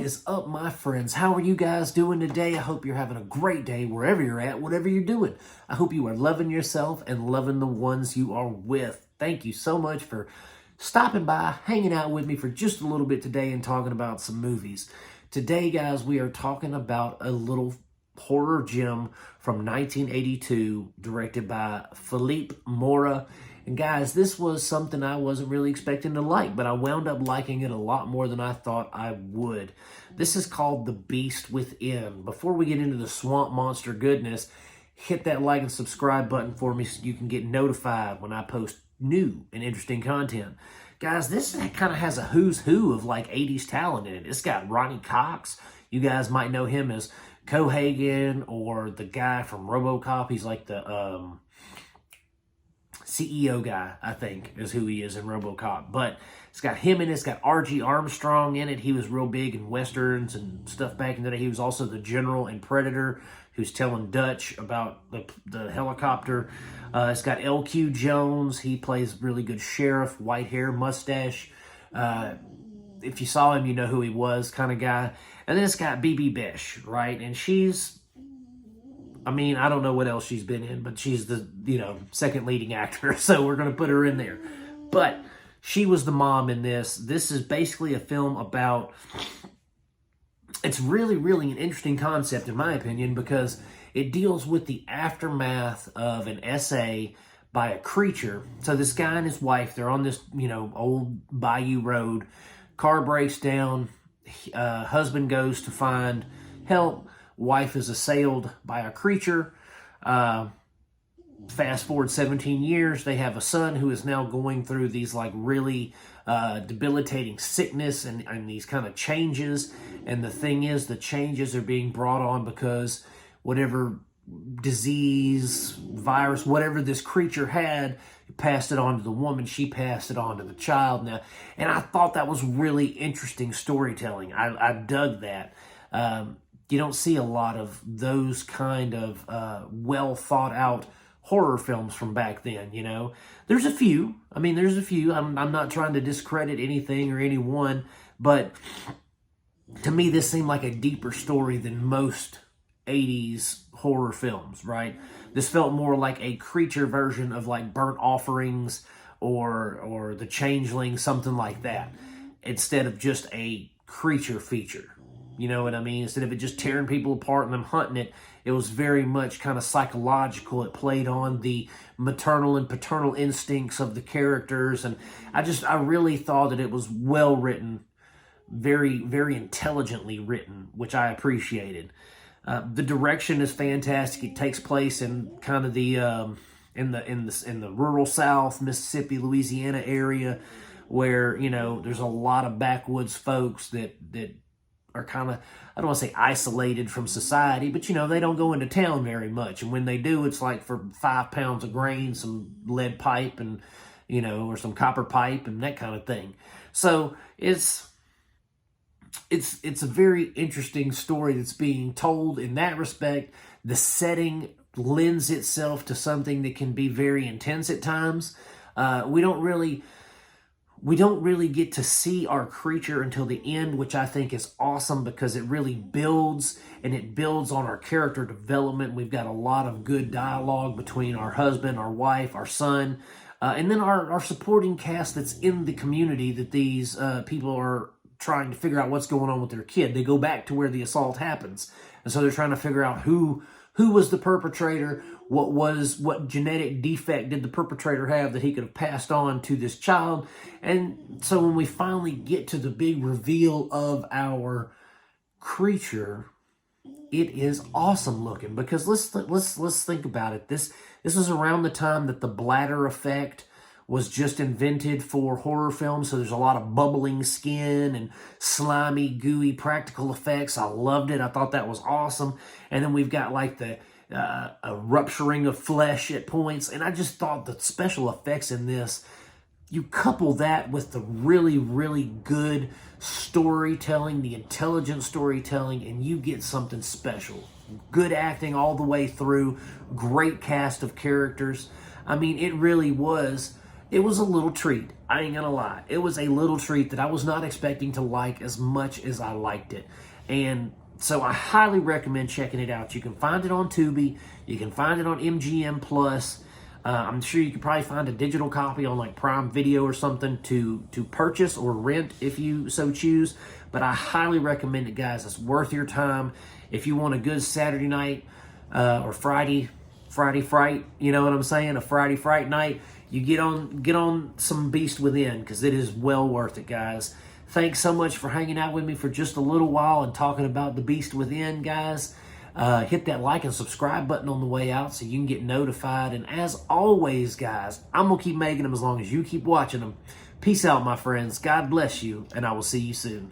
is up, my friends? How are you guys doing today? I hope you're having a great day wherever you're at, whatever you're doing. I hope you are loving yourself and loving the ones you are with. Thank you so much for stopping by, hanging out with me for just a little bit today and talking about some movies. Today, guys, we are talking about a little horror gem from 1982 directed by Philippe Mora. And guys, this was something I wasn't really expecting to like, but I wound up liking it a lot more than I thought I would. This is called The Beast Within. Before we get into the swamp monster goodness, hit that like and subscribe button for me so you can get notified when I post new and interesting content. Guys, this kind of has a who's who of like 80s talent in it. It's got Ronnie Cox. You guys might know him as Cohagen or the guy from RoboCop. He's like the CEO guy, I think, is who he is in RoboCop. But it's got him in it. It's got R.G. Armstrong in it. He was real big in Westerns and stuff back in the day. He was also the general in Predator, who's telling Dutch about the helicopter. It's got L.Q. Jones. He plays really good sheriff, white hair, mustache. If you saw him, you know who he was, kind of guy. And then it's got Bibi Besh, right? And she's, I mean, I don't know what else she's been in, but she's the, second leading actor. So we're going to put her in there. But she was the mom in this. This is basically a film about, it's really, really an interesting concept, in my opinion, because it deals with the aftermath of an essay by a creature. So this guy and his wife, they're on this, old bayou road. Car breaks down. Husband goes to find help. Wife is assailed by a creature. Fast forward 17 years, they have a son who is now going through these like really debilitating sickness and these kind of changes. And the thing is, the changes are being brought on because whatever disease, virus, whatever this creature had, passed it on to the woman. She passed it on to the child now. And I thought that was really interesting storytelling. I dug that. You don't see a lot of those kind of well thought out horror films from back then, There's a few. There's a few. I'm not trying to discredit anything or anyone, but to me, this seemed like a deeper story than most 80s horror films, right? This felt more like a creature version of like Burnt Offerings or The Changeling, something like that, instead of just a creature feature. You know what I mean? Instead of it just tearing people apart and them hunting it, it was very much kind of psychological. It played on the maternal and paternal instincts of the characters. And I really thought that it was well written, very, very intelligently written, which I appreciated. The direction is fantastic. It takes place in kind of the in the rural South, Mississippi, Louisiana area, where there's a lot of backwoods folks that are kind of, I don't want to say isolated from society, but they don't go into town very much. And when they do, it's like for 5 pounds of grain, some lead pipe and, or some copper pipe and that kind of thing. So it's a very interesting story that's being told in that respect. The setting lends itself to something that can be very intense at times. We don't really get to see our creature until the end, which I think is awesome because it really builds, and it builds on our character development. We've got a lot of good dialogue between our husband, our wife, our son, and then our supporting cast that's in the community that these people are trying to figure out what's going on with their kid. They go back to where the assault happens, and so they're trying to figure out who was the perpetrator, what genetic defect did the perpetrator have that he could have passed on to this child. And so when we finally get to the big reveal of our creature, it is awesome looking, because let's think about it. This was around the time that the bladder effect was just invented for horror films, so there's a lot of bubbling skin and slimy, gooey practical effects. I loved it. I thought that was awesome. And then we've got like the a rupturing of flesh at points, and I just thought the special effects in this, you couple that with the really, really good storytelling, the intelligent storytelling, and you get something special. Good acting all the way through, great cast of characters. It really was It was a little treat. I ain't gonna lie. It was a little treat that I was not expecting to like as much as I liked it. And so I highly recommend checking it out. You can find it on Tubi. You can find it on MGM Plus. I'm sure you could probably find a digital copy on like Prime Video or something to purchase or rent if you so choose. But I highly recommend it, guys. It's worth your time. If you want a good Saturday night or Friday fright, you know what I'm saying? A Friday fright night. You get on some Beast Within, because it is well worth it, guys. Thanks so much for hanging out with me for just a little while and talking about the Beast Within, guys. Hit that like and subscribe button on the way out so you can get notified. And as always, guys, I'm going to keep making them as long as you keep watching them. Peace out, my friends. God bless you, and I will see you soon.